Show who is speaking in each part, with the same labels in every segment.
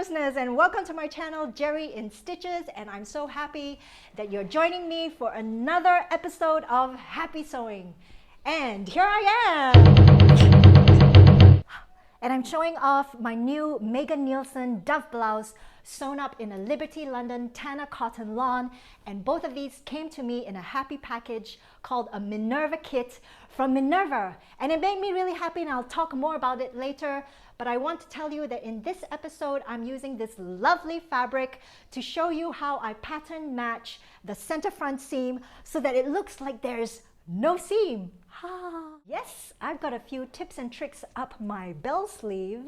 Speaker 1: gorgeousness, and welcome to my channel, Geri in Stitches, and I'm so happy that you're joining me for another episode of Happy Sewing. And here I am! And I'm showing off my new Megan Nielsen Dove blouse sewn up in a Liberty London Tana cotton lawn, and both of these came to me in a happy package called a Minerva kit from Minerva, and it made me really happy, and I'll talk more about it later. But I want to tell you that in this episode I'm using this lovely fabric to show you how I pattern match the center front seam so that it looks like there's no seam. Yes, I've got a few tips and tricks up my bell sleeve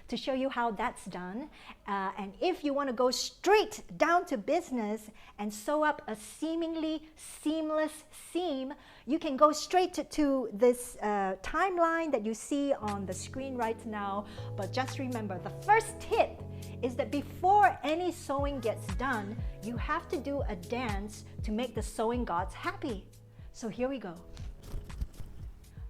Speaker 1: to show you how that's done. And if you want to go straight down to business and sew up a seemingly seamless seam, you can go straight to this timeline that you see on the screen right now. But just remember, the first tip is that before any sewing gets done, you have to do a dance to make the sewing gods happy. So here we go.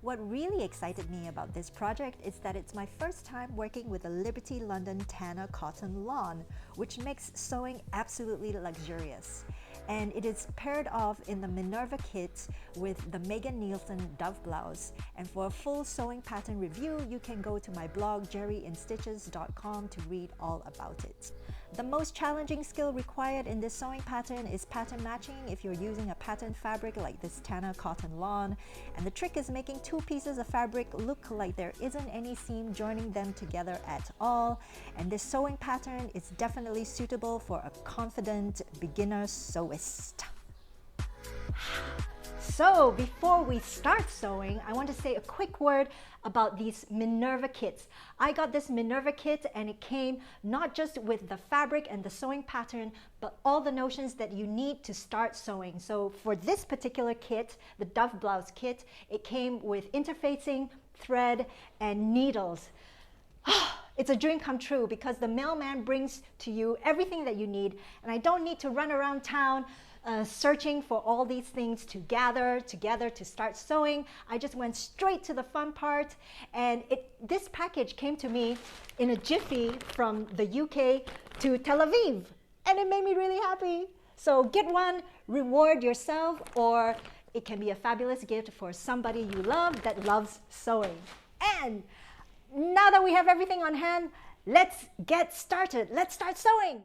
Speaker 1: What really excited me about this project is that it's my first time working with a Liberty London Tana cotton lawn, which makes sewing absolutely luxurious. And it is paired off in the Minerva kit with the Megan Nielsen Dove blouse. And for a full sewing pattern review, you can go to my blog geriinstitches.com to read all about it. The most challenging skill required in this sewing pattern is pattern matching if you're using a pattern fabric like this Tana cotton lawn. And the trick is making two pieces of fabric look like there isn't any seam joining them together at all. And this sewing pattern is definitely suitable for a confident beginner sewist. So before we start sewing, I want to say a quick word about these Minerva kits. I got this Minerva kit and it came not just with the fabric and the sewing pattern, but all the notions that you need to start sewing. So for this particular kit, the Dove blouse kit, it came with interfacing, thread, and needles. It's a dream come true because the mailman brings to you everything that you need, and I don't need to run around town searching for all these things to gather together to start sewing. I just went straight to the fun part, and this package came to me in a jiffy from the UK to Tel Aviv, and it made me really happy. So get one, reward yourself, or it can be a fabulous gift for somebody you love that loves sewing. And now that we have everything on hand, let's get started. Let's start sewing.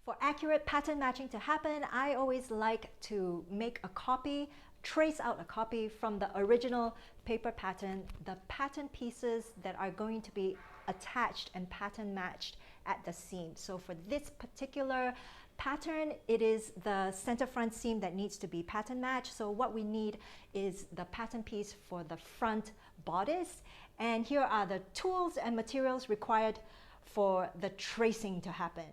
Speaker 1: For accurate pattern matching to happen, I always like to make a copy, trace out a copy from the original paper pattern, the pattern pieces that are going to be attached and pattern matched at the seam. So for this particular pattern, it is the center front seam that needs to be pattern matched. So what we need is the pattern piece for the front bodice. And here are the tools and materials required for the tracing to happen.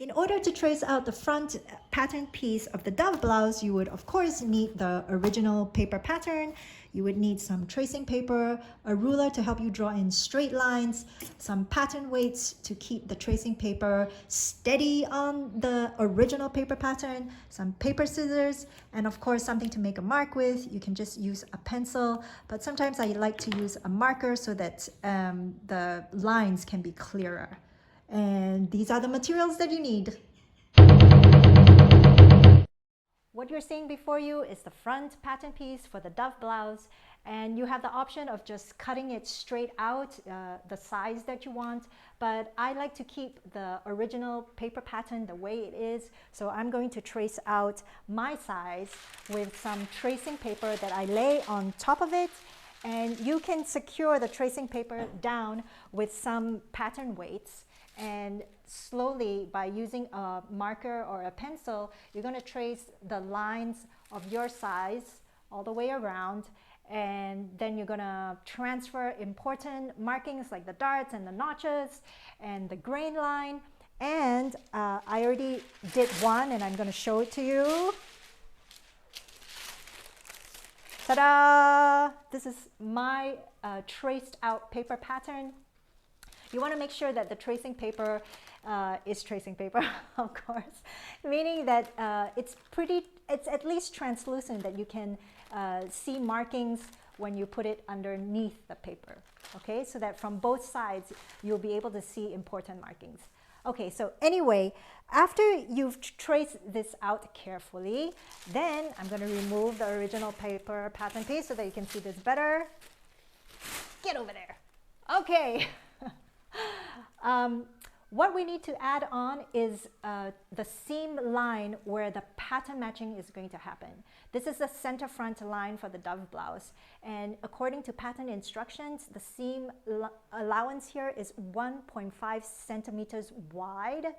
Speaker 1: In order to trace out the front pattern piece of the Dove blouse, you would of course need the original paper pattern. You would need some tracing paper, a ruler to help you draw in straight lines, some pattern weights to keep the tracing paper steady on the original paper pattern, some paper scissors, and of course something to make a mark with. You can just use a pencil, but sometimes I like to use a marker so that the lines can be clearer. And these are the materials that you need. What you're seeing before you is the front pattern piece for the Dove blouse, and you have the option of just cutting it straight out, the size that you want, but I like to keep the original paper pattern the way it is, so I'm going to trace out my size with some tracing paper that I lay on top of it. And you can secure the tracing paper down with some pattern weights. And slowly, by using a marker or a pencil, you're going to trace the lines of your size all the way around, and then you're going to transfer important markings like the darts and the notches and the grain line. And I already did one, and I'm going to show it to you. Ta-da! This is my traced out paper pattern. You want to make sure that the tracing paper is tracing paper, of course, meaning that it's at least translucent, that you can see markings when you put it underneath the paper, okay? So that from both sides, you'll be able to see important markings. Okay, so anyway, after you've traced this out carefully, then I'm going to remove the original paper pattern piece so that you can see this better. Get over there. Okay. What we need to add on is the seam line where the pattern matching is going to happen. This is the center front line for the dove blouse. And according to pattern instructions, the seam allowance here is 1.5 centimeters wide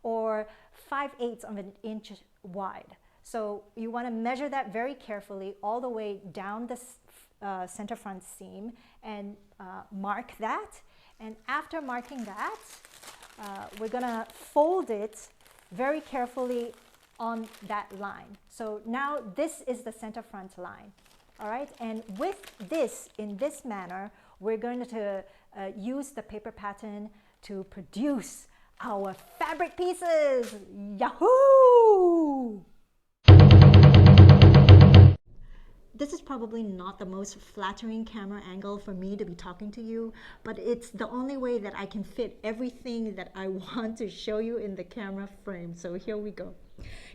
Speaker 1: or 5/8 of an inch wide. So you want to measure that very carefully all the way down the center front seam and mark that. And after marking that, we're gonna fold it very carefully on that line. So now this is the center front line, all right? And with this, in this manner, we're going to use the paper pattern to produce our fabric pieces. Yahoo! This is probably not the most flattering camera angle for me to be talking to you, but it's the only way that I can fit everything that I want to show you in the camera frame. So here we go.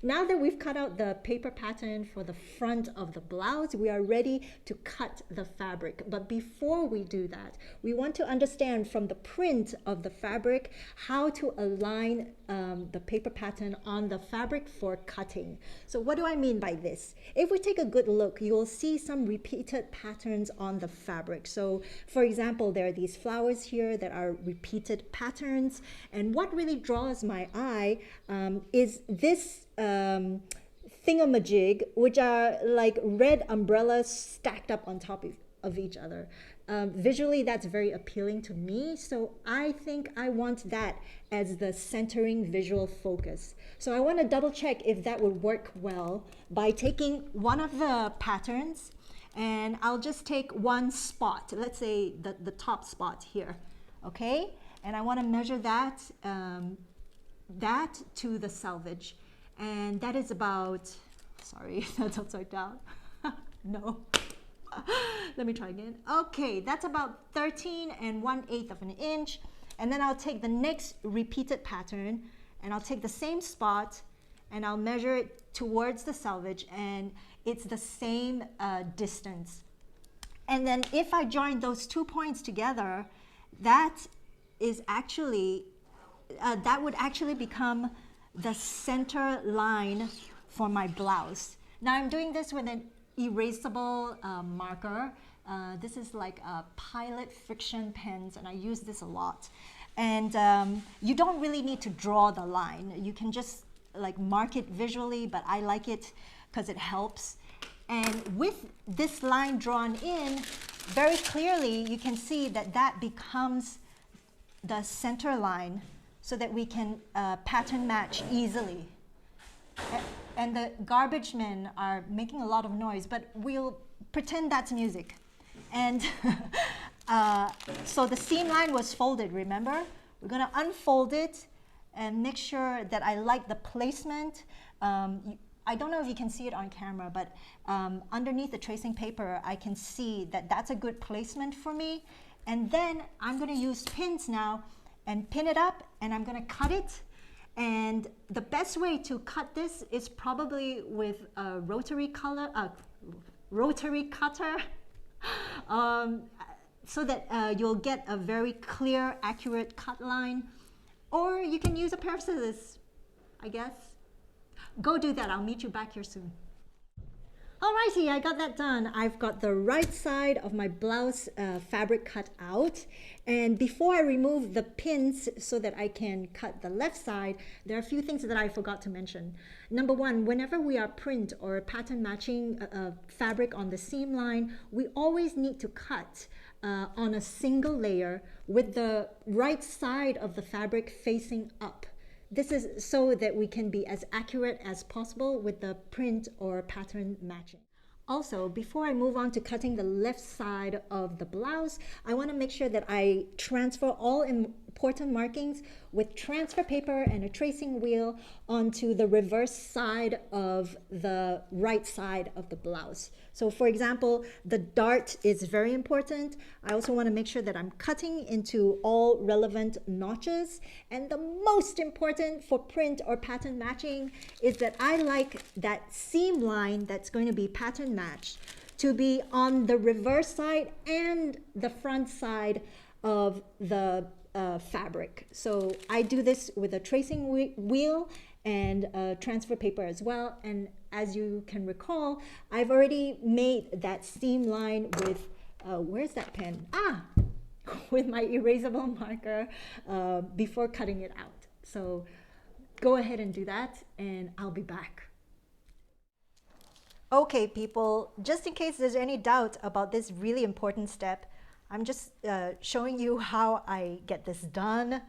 Speaker 1: Now that we've cut out the paper pattern for the front of the blouse, we are ready to cut the fabric. But before we do that, we want to understand from the print of the fabric how to align the paper pattern on the fabric for cutting. So what do I mean by this? If we take a good look, you will see some repeated patterns on the fabric. So for example, there are these flowers here that are repeated patterns. And what really draws my eye is this thingamajig, which are like red umbrellas stacked up on top of each other. Visually, that's very appealing to me, so I think I want that as the centering visual focus. So I want to double check if that would work well by taking one of the patterns, and I'll just take one spot, let's say the top spot here, okay? And I want to measure that, that to the selvage. And that is about, sorry, that's upside down. No. Let me try again. Okay, that's about 13 1/8 of an inch. And then I'll take the next repeated pattern and I'll take the same spot and I'll measure it towards the selvage, and it's the same distance. And then if I join those 2 points together, that is actually, that would actually become the center line for my blouse. Now I'm doing this with an erasable marker. This is like a Pilot Friction pens, and I use this a lot. And you don't really need to draw the line. You can just like mark it visually, but I like it because it helps. And with this line drawn in, very clearly you can see that that becomes the center line so that we can pattern match easily. And the garbage men are making a lot of noise, but we'll pretend that's music. And so the seam line was folded, remember? We're gonna unfold it and make sure that I like the placement. I don't know if you can see it on camera, but underneath the tracing paper, I can see that that's a good placement for me. And then I'm gonna use pins now and pin it up, and I'm gonna cut it. And the best way to cut this is probably with a rotary cutter, so that you'll get a very clear, accurate cut line. Or you can use a pair of scissors, I guess. Go do that, I'll meet you back here soon. Alrighty, I got that done. I've got the right side of my blouse fabric cut out. And before I remove the pins so that I can cut the left side, there are a few things that I forgot to mention. Number one, whenever we are print or pattern matching fabric on the seam line, we always need to cut on a single layer with the right side of the fabric facing up. This is so that we can be as accurate as possible with the print or pattern matching. Also, before I move on to cutting the left side of the blouse, I want to make sure that I transfer all important markings with transfer paper and a tracing wheel onto the reverse side of the right side of the blouse. So for example, the dart is very important. I also want to make sure that I'm cutting into all relevant notches. And the most important for print or pattern matching is that I like that seam line that's going to be pattern matched to be on the reverse side and the front side of the fabric. So I do this with a tracing wheel and transfer paper as well. And as you can recall, I've already made that seam line with, where's that pen? With my erasable marker before cutting it out. So go ahead and do that and I'll be back. Okay, people, just in case there's any doubt about this really important step, I'm just showing you how I get this done.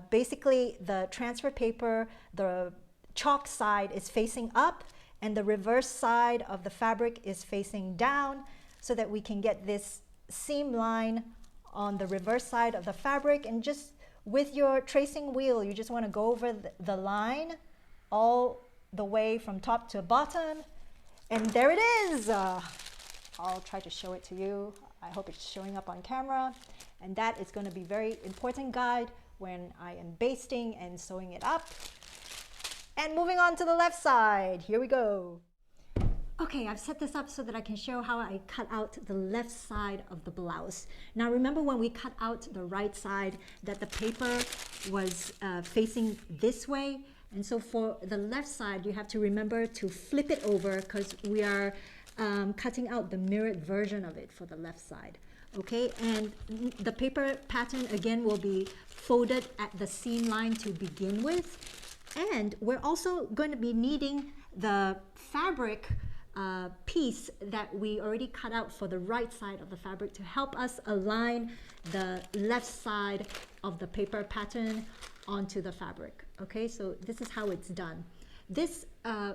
Speaker 1: Basically, the transfer paper, the chalk side is facing up and the reverse side of the fabric is facing down so that we can get this seam line on the reverse side of the fabric. And just with your tracing wheel, you just want to go over the line all the way from top to bottom. And there it is. I'll try to show it to you. I hope it's showing up on camera. And that is going to be very important guide when I am basting and sewing it up. And moving on to the left side. Here we go. Okay, I've set this up so that I can show how I cut out the left side of the blouse. Now remember when we cut out the right side that the paper was facing this way. And so for the left side, you have to remember to flip it over because we are cutting out the mirrored version of it for the left side. Okay, and the paper pattern again will be folded at the seam line to begin with. And we're also going to be needing the fabric piece that we already cut out for the right side of the fabric to help us align the left side of the paper pattern onto the fabric. Okay, so this is how it's done. This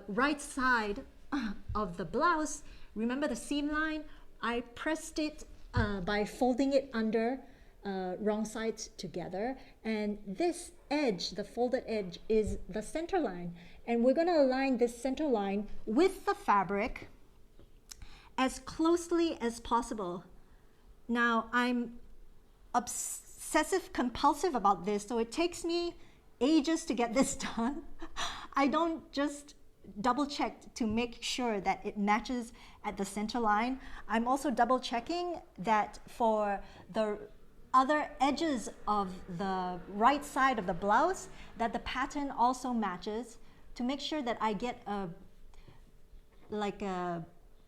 Speaker 1: right side of the blouse, remember the seam line? I pressed it by folding it under wrong sides together, and this edge, the folded edge, is the center line, and we're going to align this center line with the fabric as closely as possible. Now I'm obsessive compulsive about this, so it takes me ages to get this done. I don't just double check to make sure that it matches at the center line. I'm also double checking that for the other edges of the right side of the blouse that the pattern also matches to make sure that I get a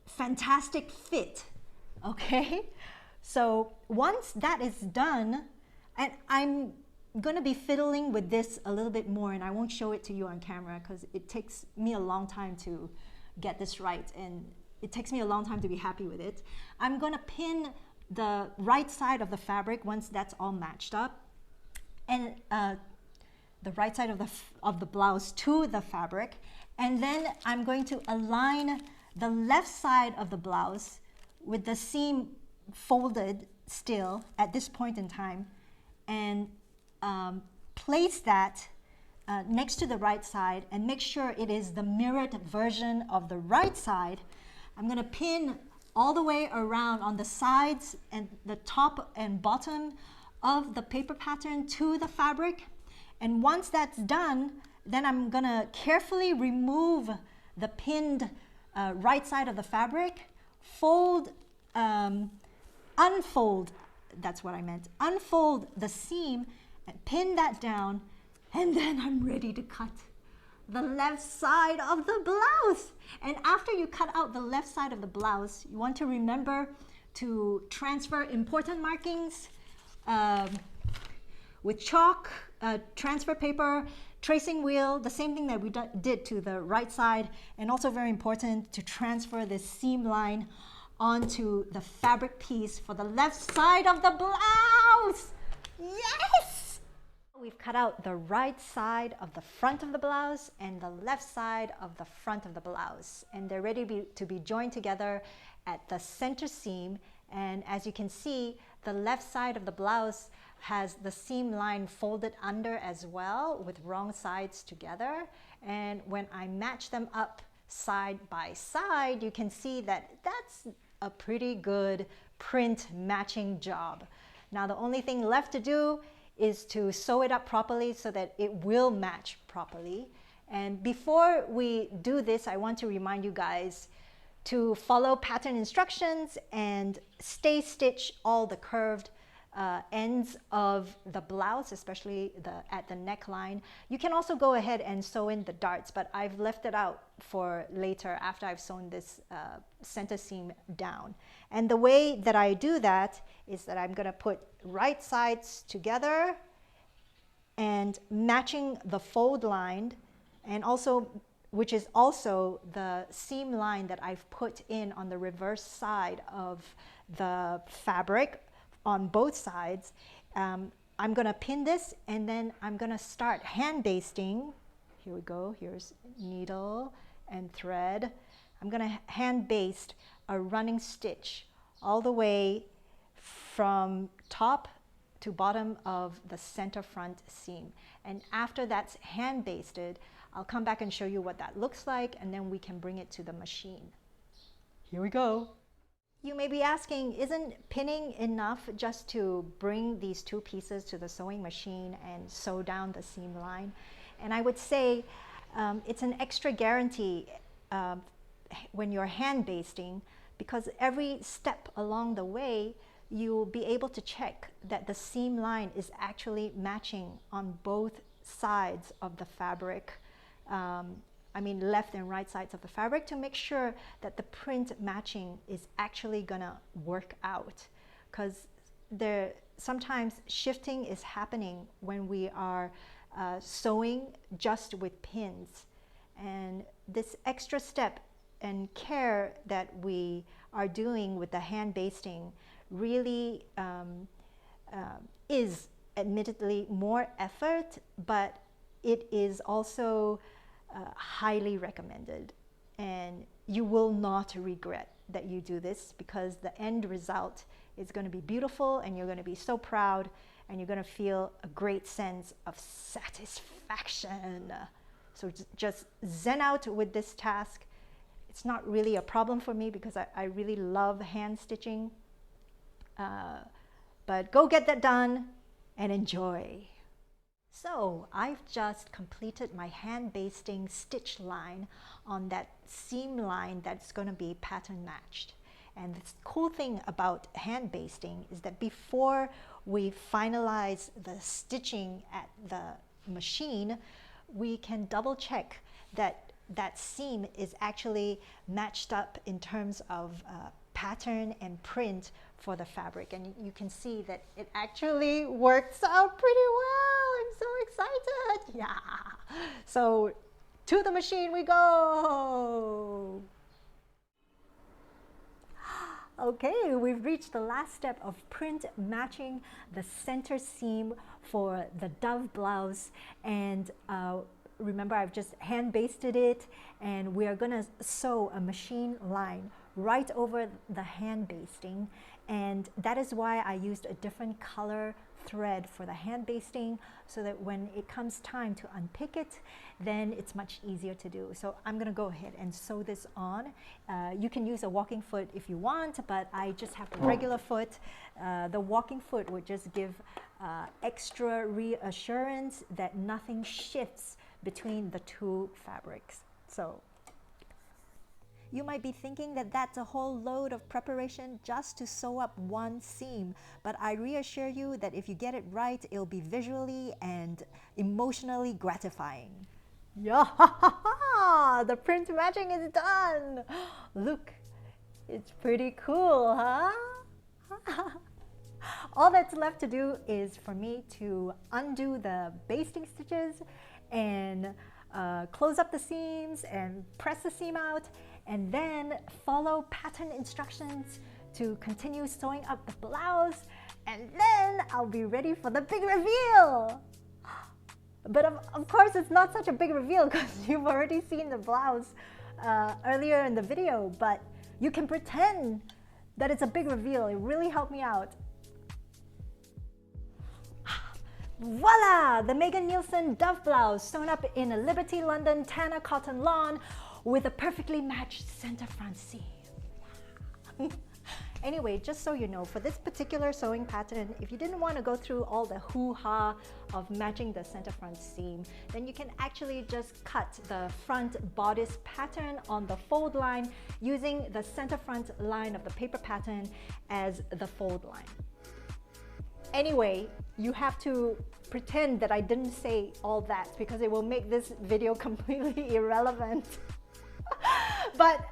Speaker 1: fantastic fit. Okay, so once that is done, and I'm going to be fiddling with this a little bit more, and I won't show it to you on camera because it takes me a long time to get this right, and it takes me a long time to be happy with it. I'm going to pin the right side of the fabric once that's all matched up, and the right side of the blouse to the fabric, and then I'm going to align the left side of the blouse with the seam folded still at this point in time, and place that next to the right side and make sure it is the mirrored version of the right side. I'm going to pin all the way around on the sides and the top and bottom of the paper pattern to the fabric. And once that's done, then I'm going to carefully remove the pinned right side of the fabric, unfold, that's what I meant, unfold the seam and pin that down, and then I'm ready to cut the left side of the blouse. And after you cut out the left side of the blouse, you want to remember to transfer important markings with chalk, transfer paper, tracing wheel, the same thing that we did to the right side, and also very important to transfer this seam line onto the fabric piece for the left side of the blouse. Yes! We've cut out the right side of the front of the blouse and the left side of the front of the blouse, and they're ready to be joined together at the center seam. And as you can see, the left side of the blouse has the seam line folded under as well with wrong sides together. And when I match them up side by side, you can see that that's a pretty good print matching job. Now the only thing left to do is to sew it up properly so that it will match properly. And before we do this, I want to remind you guys to follow pattern instructions and stay stitch all the curved ends of the blouse, especially at the neckline. You can also go ahead and sew in the darts, but I've left it out for later after I've sewn this center seam down. And the way that I do that is that I'm going to put right sides together and matching the fold line, and also which is also the seam line that I've put in on the reverse side of the fabric on both sides. I'm going to pin this, and then I'm going to start hand basting. Here we go. Here's needle and thread. I'm going to hand baste a running stitch all the way from top to bottom of the center front seam. And after that's hand basted, I'll come back and show you what that looks like, and then we can bring it to the machine. Here we go. You may be asking, isn't pinning enough just to bring these two pieces to the sewing machine and sew down the seam line? And I would say it's an extra guarantee when you're hand basting, because every step along the way you'll be able to check that the seam line is actually matching on both sides of the fabric. I mean left and right sides of the fabric, to make sure that the print matching is actually gonna work out, because sometimes shifting is happening when we are sewing just with pins. And this extra step and care that we are doing with the hand basting really is admittedly more effort, but it is also highly recommended, and you will not regret that you do this, because the end result is going to be beautiful, and you're going to be so proud, and you're going to feel a great sense of satisfaction. So just zen out with this task. It's not really a problem for me because I really love hand stitching, but go get that done and enjoy. So I've just completed my hand basting stitch line on that seam line that's going to be pattern matched. And the cool thing about hand basting is that before we finalize the stitching at the machine, we can double check that that seam is actually matched up in terms of pattern and print for the fabric. And you can see that it actually works out pretty well. I'm so excited. Yeah. So to the machine we go. Okay, we've reached the last step of print matching the center seam for the dove blouse. And remember, I've just hand basted it, and we are going to sew a machine line right over the hand basting. And that is why I used a different color thread for the hand basting, so that when it comes time to unpick it, then it's much easier to do. So I'm going to go ahead and sew this on. You can use a walking foot if you want, but I just have the regular foot. The walking foot would just give extra reassurance that nothing shifts between the two fabrics. So you might be thinking that that's a whole load of preparation just to sew up one seam, but I reassure you that if you get it right, it'll be visually and emotionally gratifying. Yeah, the print matching is done. Look, it's pretty cool, huh? All that's left to do is for me to undo the basting stitches and close up the seams and press the seam out, and then follow pattern instructions to continue sewing up the blouse, and then I'll be ready for the big reveal. But of course it's not such a big reveal because you've already seen the blouse earlier in the video, but you can pretend that it's a big reveal. It really helped me out. Voila! The Megan Nielsen Dove blouse sewn up in a Liberty London Tana cotton lawn with a perfectly matched center front seam. Anyway, just so you know, for this particular sewing pattern, if you didn't want to go through all the hoo-ha of matching the center front seam, then you can actually just cut the front bodice pattern on the fold line using the center front line of the paper pattern as the fold line. Anyway, you have to pretend that I didn't say all that because it will make this video completely irrelevant. But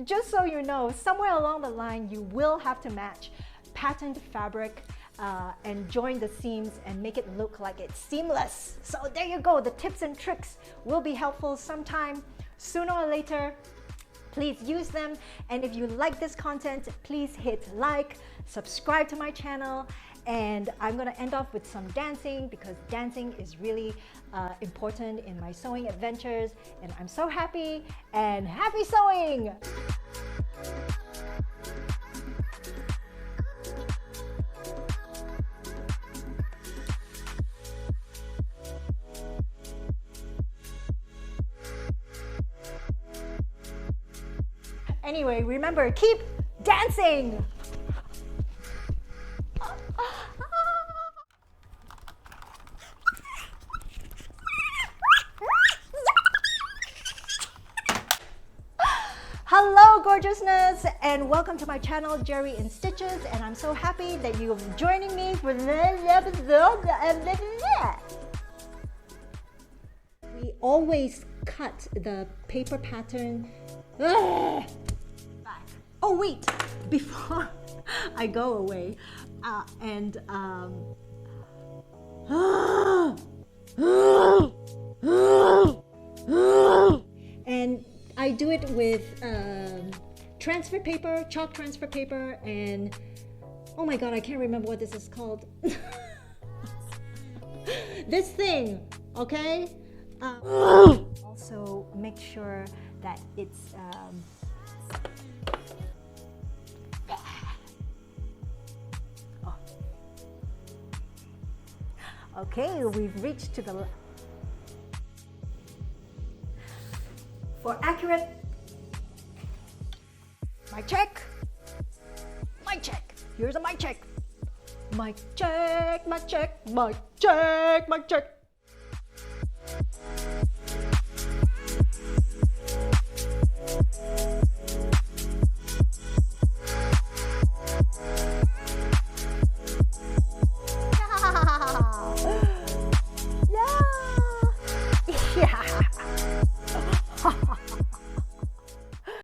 Speaker 1: just so you know, somewhere along the line, you will have to match patterned fabric and join the seams and make it look like it's seamless. So there you go. The tips and tricks will be helpful sometime sooner or later. Please use them. And if you like this content, please hit like, subscribe to my channel. And I'm going to end off with some dancing because dancing is really important in my sewing adventures. And I'm so happy and happy sewing! Anyway, remember, keep dancing! Hello gorgeousness and welcome to my channel Geri in Stitches, and I'm so happy that you're joining me for this episode. We always cut the paper pattern back. Oh wait, before I go away and I do it with transfer paper, chalk transfer paper, and oh my god, I can't remember what this is called. This thing, okay? Also make sure that it's okay, we've reached to the for accurate mic check, here's a mic check, mic check, mic check, mic check, mic check.